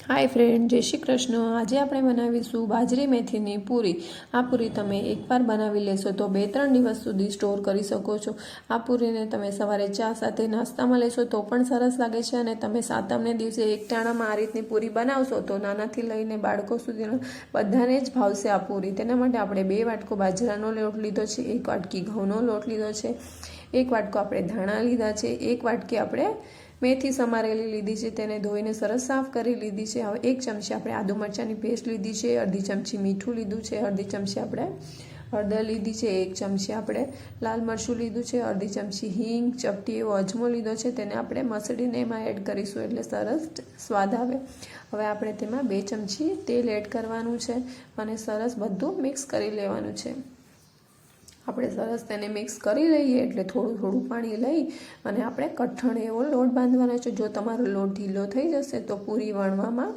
Hi friend, जय श्री कृष्ण। आज આપણે બનાવીશું બાજરી મેથીની પૂરી। આ પૂરી તમે એકવાર બનાવી લેશો તો 2-3 દિવસ સુધી સ્ટોર કરી શકો છો। આ પૂરીને તમે સવારે ચા સાથે નાસ્તામાં લેશો તો પણ સરસ લાગે છે અને તમે સાતમને દિવસે એક ટાણામાં આ રીતની પૂરી બનાવશો તો નાનાથી લઈને બાળકો સુધીના બધાને જ ભાવશે આ પૂરી। તેના માટે આપણે 2 વાટકો બાજરાનો લોટ લીધો છે, 1 વાટકી ઘઉંનો લોટ લીધો છે, 1 વાટકો આપણે ધાણા લીધા છે, 1 વાટકી આપણે मेथी समारेली लीधी है, तेने धोईने सरस साफ करी लीधी है। हवे 1 चमची आपणे आदू मरचानी पेस्ट लीधी है, अर्धी चमची मीठू लीधुं है, अर्धी चमची आपणे हळदर लीधी है, 1 चमची आपणे लाल मरचुं लीधुं है, अर्धी चमची हींग, चपटी एवो अजमो लीधो है, तेने आपणे मसळीने एमां एड करीशुं एटले सरस स्वाद आवे। हवे आपणे तेमां 2 चमची तेल एड करवानुं छे अने सरस बधुं मिक्स करी लेवानुं छे। આપણે સરસ તેને મિક્સ કરી લઈએ એટલે થોડું થોડું પાણી લઈ અને આપણે કઠણ એવો લોટ બાંધવાનો છે। જો તમારો લોટ ઢીલો થઈ જશે તો પૂરી વણવામાં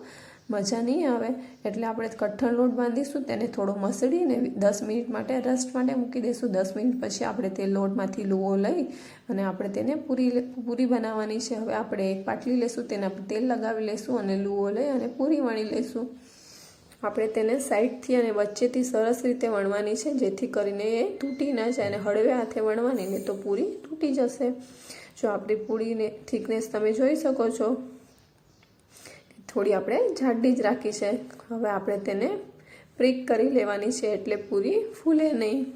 મજા નહીં આવે, એટલે આપણે કઠણ લોટ બાંધીશું, તેને થોડો મસળીને 10 મિનિટ માટે રેસ્ટ માટે મૂકી દઈશું। 10 મિનિટ પછી આપણે તે લોટમાંથી લુઓ લઈ અને આપણે તેને પૂરી બનાવવાની છે। હવે આપણે એક પાટલી લેશું, તેના પર તેલ લગાવી લેશું અને લુઓ લઈ અને પૂરી વણી લઈશું। આપણે તેને સાઈડથી અને વચ્ચેથી સરસ રીતે વણવાની છે, જેથી કરીને એ તૂટી ના જાય અને હળવે હાથે વણવાની, ને તો પૂરી તૂટી જશે। જો આપણી પૂરીને થિકનેસ તમે જોઈ શકો છો, થોડી આપણે જાડી જ રાખી છે। હવે આપણે તેને પ્રીક કરી લેવાની છે એટલે પૂરી ફૂલે નહીં।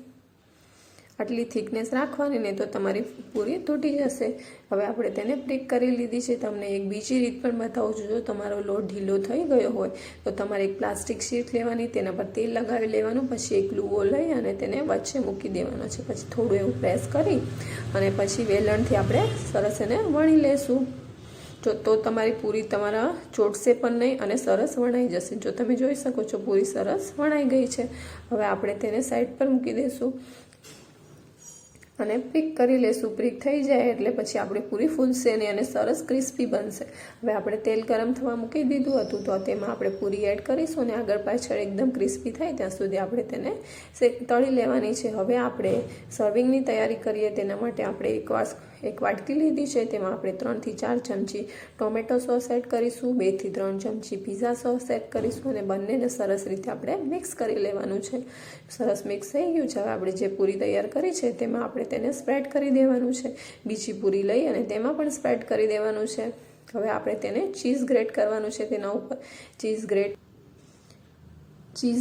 આટલી થિકનેસ રાખવાની, નહીં તો તમારી પૂરી તૂટી જશે। હવે આપણે તેને પ્રીક કરી લીધી છે। તમને એક બીજી રીત પણ બતાવું છું। જો તમારો લોટ ઢીલો થઈ ગયો હોય તો તમારે એક પ્લાસ્ટિક શીટ લેવાની, તેના પર તેલ લગાવી લેવાનું, પછી એક લુઓ લઈ અને તેને વચ્ચે મૂકી દેવાનો છે, પછી થોડું એવું પ્રેસ કરી અને પછી વેલણથી આપણે સરસ એને વણી લેશું। જો તો તમારી પૂરી તમારા ચોટશે પણ નહીં અને સરસ વણાઈ જશે। જો તમે જોઈ શકો છો પૂરી સરસ વણાઈ ગઈ છે। હવે આપણે તેને સાઈડ પર મૂકી દઈશું અને પ્રીક કરી લેશું। પ્રીક થઈ જાય એટલે પછી આપણી પૂરી ફૂલશે નહીં અને સરસ ક્રિસ્પી બનશે। હવે આપણે તેલ ગરમ થવા મૂકી દીધું હતું તો તેમાં આપણે પૂરી એડ કરીશું અને આગળ પાછળ એકદમ ક્રિસ્પી થાય ત્યાં સુધી આપણે તેને તળી લેવાની છે। હવે આપણે સર્વિંગની તૈયારી કરીએ તેના માટે આપણે એક વાટકી લીધી છે, તેમાં આપણે 3 થી 4 ચમચી ટોમેટો સોસ એડ કરીશું, 2 થી 3 ચમચી પીઝા સોસ એડ કરીશું અને બંનેને સરસ રીતે આપણે મિક્સ કરી લેવાનું છે। સરસ મિક્સ થઈ ગયું છે। હવે આપણે જે પૂરી તૈયાર કરી છે તેમાં આપણે તેને સ્પ્રેડ કરી દેવાનું છે। બીજી પૂરી લઈ અને તેમાં પણ સ્પ્રેડ કરી દેવાનું છે। હવે આપણે તેને ચીઝ ગ્રેટ કરવાનું છે, તેના ઉપર ચીઝ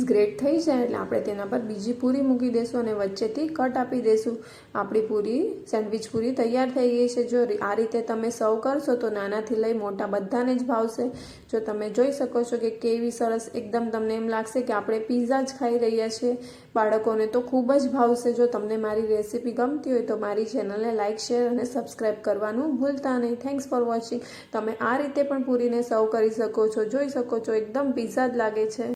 ગ્રેટ થઈ જાય એટલે આપણે તેના પર બીજી પૂરી મૂકી દઈશું અને વચ્ચેથી કટ આપી દઈશું। આપણી પૂરી સેન્ડવિચ પૂરી તૈયાર થઈ ગઈ છે। જો આ રીતે તમે સર્વ કરશો તો નાનાથી લઈ મોટા બધાને જ ભાવશે। જો તમે જોઈ શકો છો કે કેવી સરસ એકદમ તમને એમ લાગશે કે આપણે પિઝા જ ખાઈ રહ્યા છીએ। બાળકોને તો ખૂબ જ ભાવશે। જો તમને મારી રેસીપી ગમતી હોય તો મારી ચેનલને લાઇક, શેર અને સબસ્ક્રાઈબ કરવાનું ભૂલતા નહીં। Thanks for watching. તમે આ રીતે પણ પૂરીને સર્વ કરી શકો છો। જોઈ શકો છો એકદમ પિઝા જ લાગે છે।